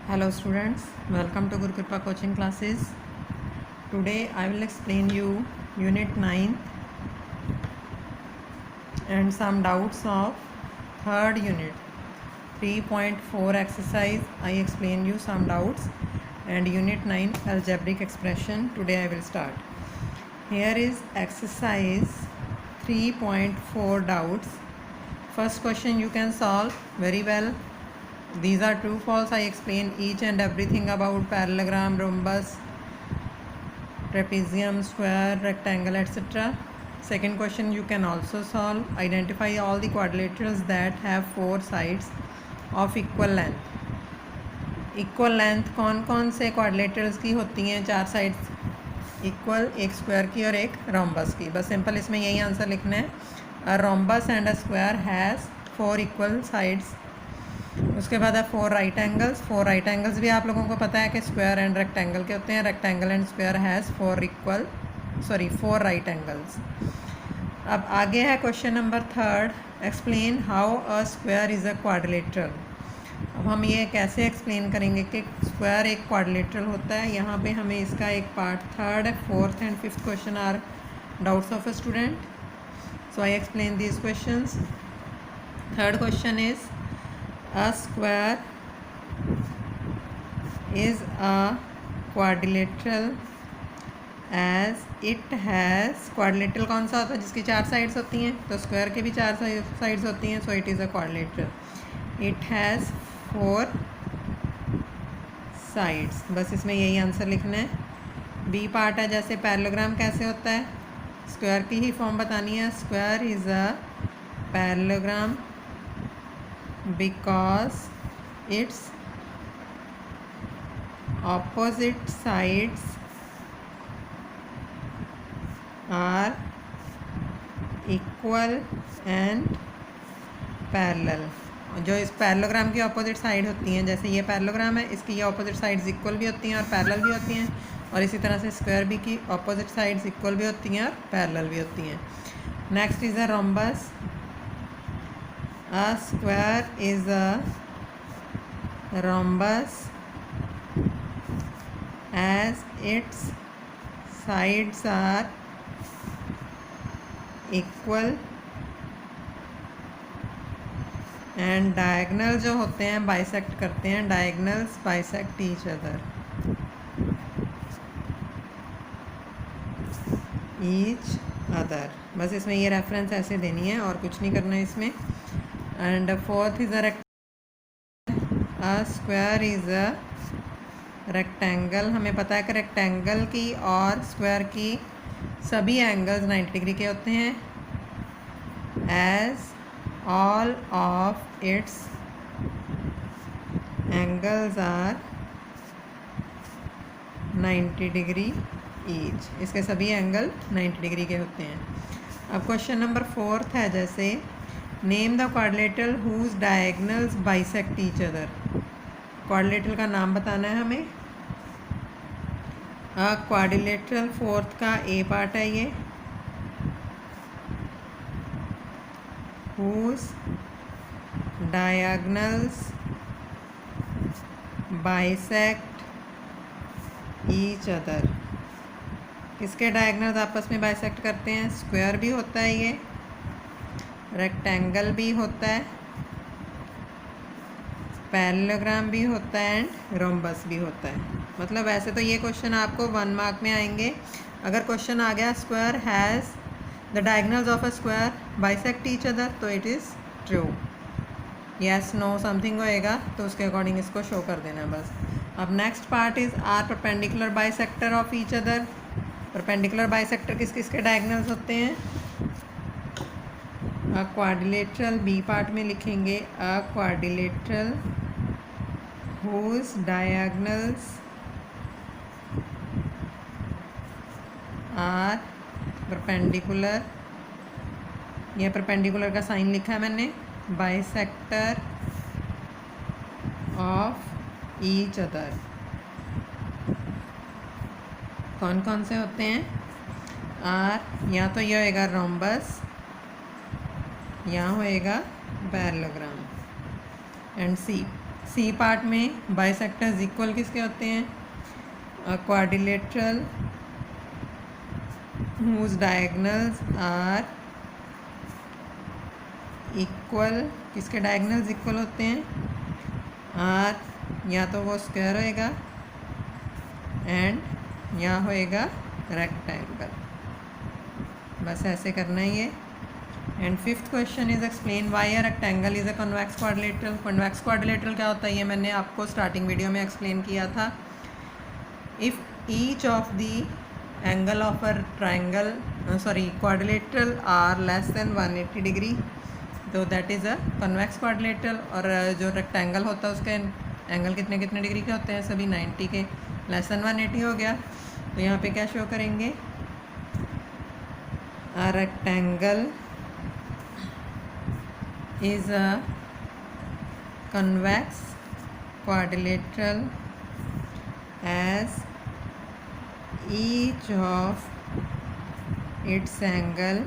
Hello students, welcome to Guru Kripa coaching classes. Today I will explain you unit 9 and some doubts of third unit 3.4 exercise. I explain you some doubts and unit 9 algebraic expression. Today I will start. Here is exercise 3.4 doubts. First question you can solve very well. These are true false. I explain each and everything about parallelogram, rhombus, trapezium, square, rectangle, etc. Second question you can also solve. Identify all the quadrilaterals that have four sides of equal length. Equal length कौन कौन से quadrilaterals की होती हैं? चार sides equal, एक square की और एक रोम्बस की. बस सिंपल इसमें यही आंसर लिखना है. A rhombus and a square has four equal sides. उसके बाद है four right angles. Four right angles भी आप लोगों को पता है कि स्क्वायर एंड रेक्टेंगल के होते हैं. Rectangle and square has four right angles. अब आगे है question number third. Explain how a square is a quadrilateral. अब हम ये कैसे एक्सप्लेन करेंगे कि स्क्वायर एक क्वाड्रिलेटरल होता है. यहाँ पे हमें इसका एक पार्ट थर्ड है. Fourth and fifth question are doubts of a student. So I explain these questions. Third question is a square is a quadrilateral as it has. quadrilateral कौन सा होता है? जिसकी चार साइड्स होती हैं. तो स्क्वायर के भी चार साइड्स होती हैं. So it is a quadrilateral. it has four sides. बस इसमें यही आंसर लिखना है. बी पार्ट है जैसे पैरेललोग्राम कैसे होता है, स्क्वायर की ही फॉर्म बतानी है. Square is a parallelogram because its opposite sides are equal and parallel. जो इस पैरेललोग्राम की अपोजिट साइड होती हैं, जैसे ये पैरेललोग्राम है, इसकी ये अपोजिट साइड्स इक्वल भी होती हैं और पैरेलल भी होती हैं. और इसी तरह से स्क्वायर भी की अपोजिट साइड्स इक्वल भी होती हैं और पैरेलल भी होती हैं. Next is a rhombus. A square is a rhombus as its sides are equal and diagonal जो होते हैं बाइसेक्ट करते हैं. diagonals bisect each other. बस इसमें ये रेफरेंस ऐसे देनी है और कुछ नहीं करना है इसमें. And fourth is a square is a rectangle. हमें पता है कि रेक्टेंगल की और स्क्वायर की सभी एंगल्स 90 डिग्री के होते हैं. as all of its angles are 90 degree each. इसके सभी एंगल 90 डिग्री के होते हैं. अब क्वेश्चन नंबर फोर्थ है जैसे name the quadrilateral whose diagonals bisect each other. Quadrilateral का नाम बताना है हमें. क्वाड्रिलेटरल फोर्थ का ए पार्ट है ये. Whose diagonals bisect each other. किसके डायगनल्स आपस में बाइसेक्ट करते हैं? स्क्वायर भी होता है ये, रेक्टेंगल भी होता है, पैरेललोग्राम भी होता है एंड रोम्बस भी होता है. मतलब वैसे तो ये क्वेश्चन आपको 1 मार्क में आएंगे. अगर क्वेश्चन आ गया square has the diagonals of a square bisect each other, तो it is true. Yes no something होएगा तो उसके अकॉर्डिंग इसको शो कर देना बस. अब next part is are perpendicular bisector of each other. Perpendicular bisector किस किस के डायगनल्स होते हैं? अ क्वाड्रिलेटरल बी पार्ट में लिखेंगे a quadrilateral whose diagonals are perpendicular. यह परपेंडिकुलर का साइन लिखा है मैंने. Bisector of each other. कौन कौन से होते हैं? आर या तो यह होएगा रोम्बस, यहाँ होएगा parallelogram. And C C part में बाइसेक्टर्स इक्वल किसके होते हैं? Quadrilateral whose diagonals are equal, किसके डायगनल्स इक्वल होते हैं? आर या तो वो स्क्वायर होएगा एंड या होएगा रेक्टेंगल। बस ऐसे करना है ये। And fifth question is explain why a rectangle is a convex quadrilateral. Convex quadrilateral क्या होता है ये मैंने आपको स्टार्टिंग वीडियो में एक्सप्लेन किया था। If each of the angle of a triangle quadrilateral are less than 180 degree तो that is a convex quadrilateral. और जो रेक्टेंगल होता है उसके एंगल कितने कितने डिग्री के होते हैं? सभी 90 के। लेस देन 180 हो गया तो यहाँ पे क्या शो करेंगे? A rectangle is a convex quadrilateral as each of its angle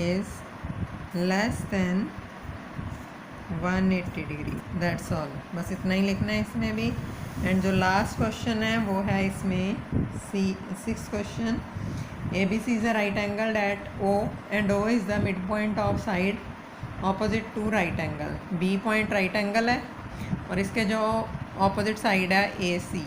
is less than 180 degree. That's all, बस इतना ही लिखना है इसमें भी। एंड जो लास्ट क्वेश्चन है वो है इसमें six question. ABC is a right angle at O and O is the midpoint of side opposite to right angle। B point right angle है और इसके जो ऑपोजिट साइड है AC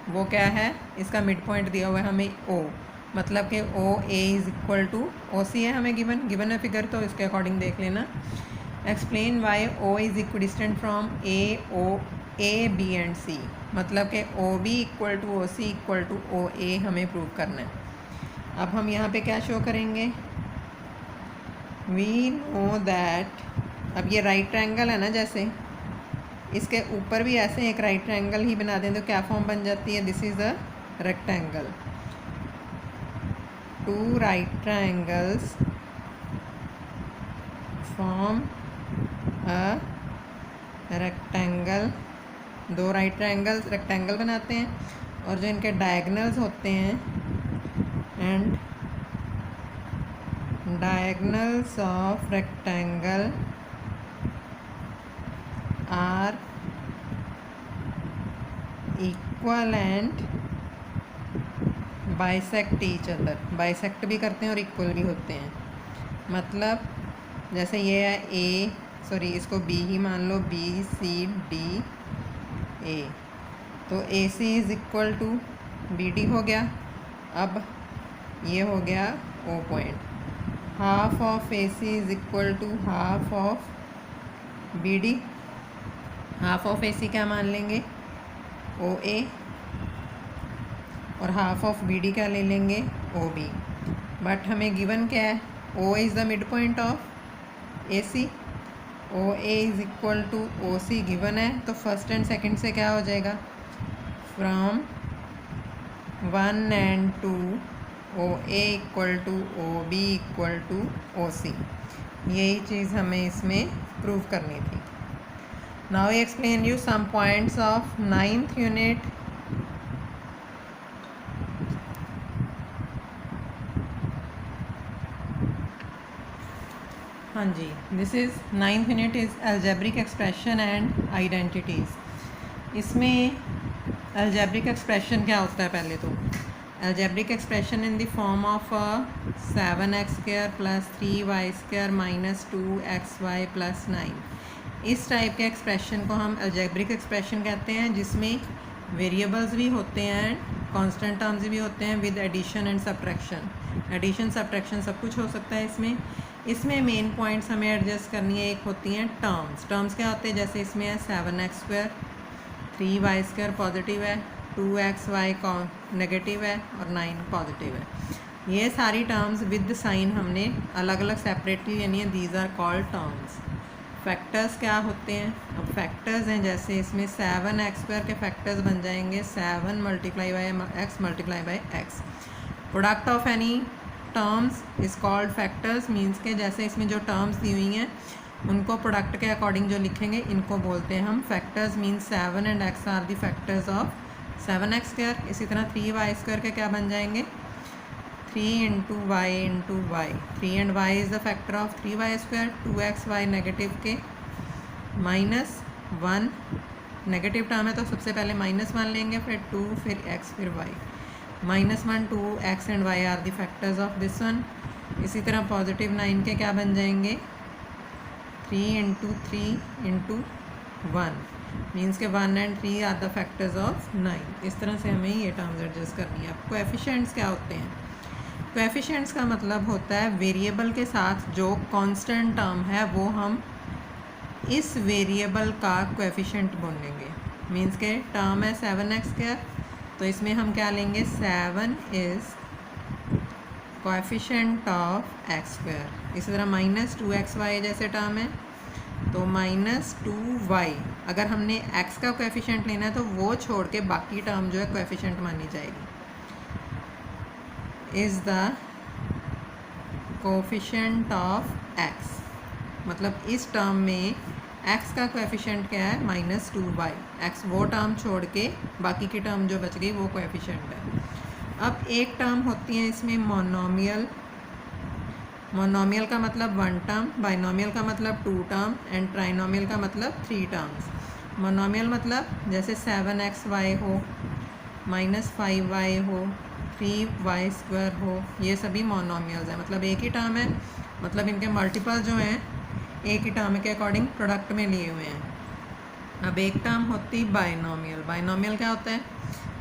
वो क्या है? इसका मिड पॉइंट दिया हुआ है हमें O, मतलब कि OA is equal to OC है हमें गिवन है फिगर, तो इसके अकॉर्डिंग देख लेना। Explain why O is equidistant from A B and C, मतलब कि OB equal to OC equal to OA हमें प्रूव करना है। अब हम यहाँ पे क्या शो करेंगे? वी नो दैट, अब ये राइट ट्रायंगल है ना, जैसे इसके ऊपर भी ऐसे एक राइट ट्रायंगल ही बना दें तो क्या फॉर्म बन जाती है? This is a rectangle. Two right triangles form a rectangle. दो राइट ट्रायंगल्स रेक्टेंगल बनाते हैं और जो इनके डायगनल्स होते हैं and diagonals of rectangle are equal and bisect each other. Bisect भी करते हैं और इक्वल भी होते हैं। मतलब जैसे ये है इसको B ही मान लो, BCD A, तो AC is equal to BD हो गया। अब ये हो गया O point. Half of AC is equal to half of BD। Half of AC क्या मान लेंगे? OA, और हाफ ऑफ BD क्या ले लेंगे? OB। बट हमें गिवन क्या है? O is the mid point of AC, OA is equal to OC given है, तो फर्स्ट एंड सेकंड से क्या हो जाएगा? From 1 and 2 OA equal to OB equal to OC। यही चीज़ हमें इसमें प्रूव करनी थी। Now I explain you some points of 9th unit। हाँ जी, this is 9th unit is algebraic expression and identities. इसमें अलजेब्रिक एक्सप्रेशन क्या होता है? पहले तो algebraic expression in the form of 7x² + 3y² - 2xy + 9। इस टाइप के एक्सप्रेशन को हम अलजेब्रिक एक्सप्रेशन कहते हैं, जिसमें वेरिएबल्स भी होते हैं, कांस्टेंट टर्म्स भी होते हैं with addition and subtraction. Addition subtraction सब कुछ हो सकता है इसमें मेन पॉइंट्स हमें एडजस्ट करनी है। एक होती हैं टर्म्स क्या होते हैं? जैसे इसमें है 7x², 3y² पॉजिटिव है, 2xy नेगेटिव है और 9 पॉजिटिव है। ये सारी टर्म्स विद साइन हमने अलग अलग सेपरेटली लेनी है। These are called terms. Factors क्या होते हैं? अब फैक्टर्स हैं, जैसे इसमें 7x² के फैक्टर्स बन जाएंगे 7 × x × x। Product of any terms is called factors, means के जैसे इसमें जो टर्म्स दी हुई हैं उनको प्रोडक्ट के अकॉर्डिंग जो लिखेंगे इनको बोलते हैं हम factors. Means 7 and x are the factors of 7x²। इसी तरह 3y² के क्या बन जाएंगे? 3 × y × y। 3 and y is the factor of 3y²। 2xy negative के माइनस 1, नेगेटिव टर्म है तो सबसे पहले -1 लेंगे, फिर 2, फिर x, फिर y। -1, 2, x and y are the factors of this one. इसी तरह पॉजिटिव 9 के क्या बन जाएंगे, 3 × 3 × 1 मीन्स के 1 and 3 are the factors of 9। इस तरह से हमें ये टर्म्स एडजस्ट करनी है। अब कोएफिशिएंट्स क्या होते हैं? कोएफिशिएंट्स का मतलब होता है वेरिएबल के साथ जो कांस्टेंट टर्म है वो हम इस वेरिएबल का कोएफिशिएंट बोलेंगे। मीन्स के टर्म है 7x², तो इसमें हम क्या लेंगे, 7 इज़ कोएफिशिएंट ऑफ x²। इसी तरह -2xy जैसे टर्म है तो -2y, अगर हमने x का कोएफिशिएंट लेना है तो वो छोड़ के बाकी टर्म जो है कोएफिशिएंट मानी जाएगी। Is the coefficient of x, मतलब इस टर्म में x का कोएफिशिएंट क्या है, -2y। x वो टर्म छोड़ के बाकी की टर्म जो बच गई वो कोएफिशिएंट है। अब एक टर्म होती है इसमें मोनोमियल। मोनोमियल का मतलब 1 टर्म, बाइनोमियल का मतलब 2 टर्म एंड ट्राइनोमियल का मतलब 3 टर्म्स। मोनोमियल मतलब जैसे 7xy हो, -5y हो, 3y² हो, ये सभी मोनोमियल्स हैं, मतलब एक ही टर्म है, मतलब इनके मल्टीपल जो हैं एक ही टर्म के अकॉर्डिंग प्रोडक्ट में लिए हुए हैं। अब एक टर्म होती बाइनोमियल। बाइनोमियल क्या होता है,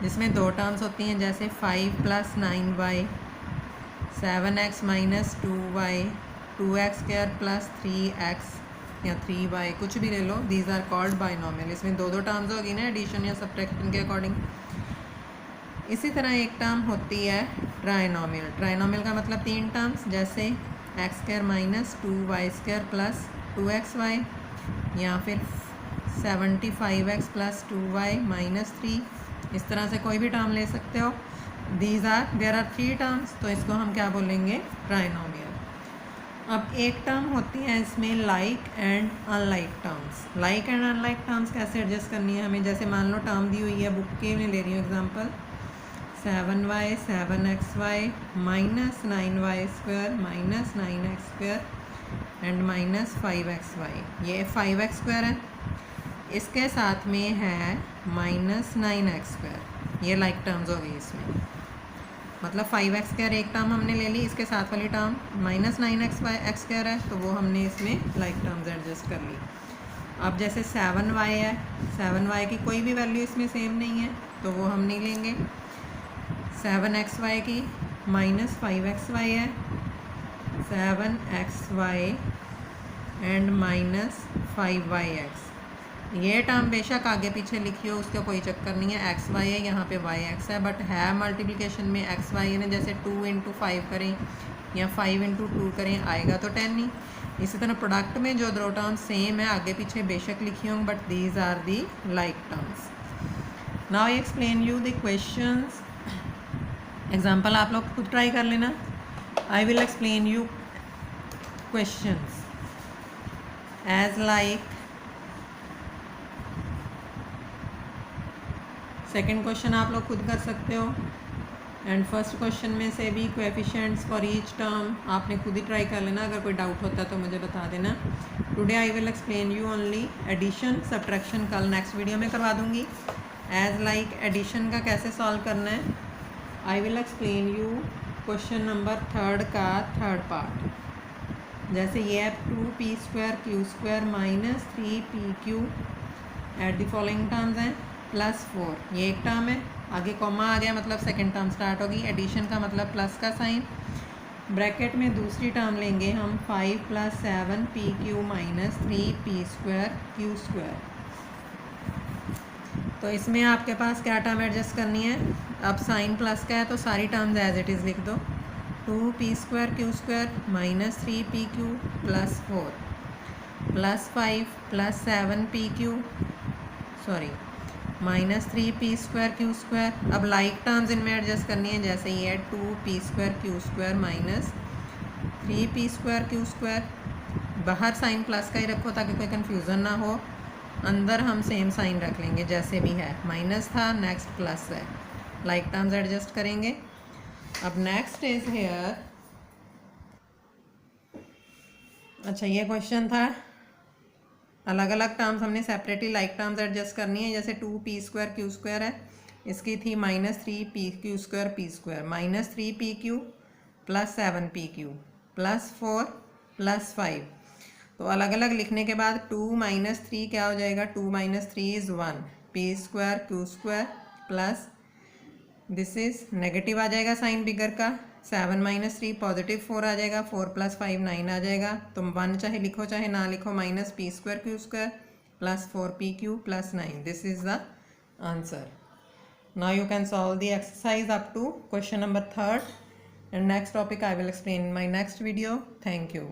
जिसमें 2 टर्म्स होती हैं, जैसे 5 + 9y, 7x - 2y, 2x² + 3x या 3y, कुछ भी ले लो, दीज आर कॉल्ड बाइनोमियल। इसमें 2 टर्म्स होगी ना एडिशन या सब्ट्रैक्शन के अकॉर्डिंग। इसी तरह एक टर्म होती है ट्राइनोमियल। ट्राइनोमियल का मतलब 3 टर्म्स, जैसे x² - 2y² + 2xy, या फिर 75x + 2y - 3। इस तरह से कोई भी टर्म ले सकते हो। देयर आर 3 टर्म्स, तो इसको हम क्या बोलेंगे, ट्राइनोमियल। अब एक टर्म होती है इसमें like and unlike terms. Like and unlike terms कैसे एडजस्ट करनी है हमें, जैसे मान लो टर्म दी हुई है, बुक के में ले रही हूँ example, 7y 7xy -9y² -9x² and -5xy। ये 5x² है, इसके साथ में है -9x²। ये लाइक टर्म्स हो गई इसमें, मतलब 5x² एक टर्म हमने ले ली, इसके साथ वाली टर्म -9x² है, तो वो हमने इसमें लाइक टर्म्स एडजस्ट कर ली। अब जैसे 7y है, 7y की कोई भी वैल्यू इसमें सेम नहीं है, तो वो हम नहीं लेंगे। 7xy की -5xy है, 7xy एंड -5yx। ये टर्म बेशक आगे पीछे लिखी हो, उसका कोई चक्कर नहीं है, xy है, यहाँ पे yx है, बट है मल्टीप्लिकेशन में xy ने, जैसे 2 × 5 करें या 5 × 2 करें, आएगा तो 10 ही। इसी तरह प्रोडक्ट में जो 2 टर्म्स सेम है, आगे पीछे बेशक लिखी होंगी, but these are the like terms. Now I explain you the questions. Example आप लोग खुद ट्राई कर लेना। I will explain you questions as like, second question आप लोग खुद कर सकते हो, एंड फर्स्ट क्वेश्चन में से भी कोएफिशिएंट्स फॉर ईच टर्म आपने खुद ही ट्राई कर लेना। अगर कोई डाउट होता है तो मुझे बता देना। Today I will explain you only addition, subtraction कल नेक्स्ट वीडियो में करवा दूँगी। एज लाइक एडिशन का कैसे सॉल्व करना है, आई will explain you question number 3 का 3rd पार्ट। जैसे ये है 2p² q² - 3pq at the following terms हैं, +4, ये एक टर्म है, आगे कॉमा आ गया मतलब सेकेंड टर्म स्टार्ट होगी। एडिशन का मतलब प्लस का साइन, ब्रैकेट में दूसरी टर्म लेंगे हम 5 + 7pq - 3p² q²। तो इसमें आपके पास क्या टर्म एडजस्ट करनी है, अब साइन प्लस का है तो सारी टर्म्स एज इट इज़ लिख दो। 2p² q² - 3pq +4 +5 + 7pq -3p² q²। अब लाइक टर्म्स इनमें एडजस्ट करनी है, जैसे ये है 2p² q² - 3p² q²। बाहर साइन प्लस का ही रखो ताकि कोई कन्फ्यूज़न ना हो, अंदर हम सेम साइन रख लेंगे जैसे भी है, माइनस था नेक्स्ट प्लस है, लाइक टर्म्स एडजस्ट करेंगे। अब नेक्स्ट इज हेयर, अच्छा ये क्वेश्चन था अलग अलग टर्म्स हमने सेपरेटली लाइक टर्म्स एडजस्ट करनी है। जैसे 2p² q² है, इसकी थी -3pq² p², -3pq plus 7pq plus 4 plus 5। तो अलग अलग लिखने के बाद 2 - 3 क्या हो जाएगा, 2 - 3 is 1, p² q² plus this is negative आ जाएगा साइन बिगर का, 7 - 3 पॉजिटिव 4 आ जाएगा, 4 + 5 9 आ जाएगा। तुम 1 चाहे लिखो चाहे ना लिखो, -p² q² plus 4pq plus 9, this is the answer. Now you can solve the exercise up to question number 3rd, and next topic I will explain in my next video. Thank you.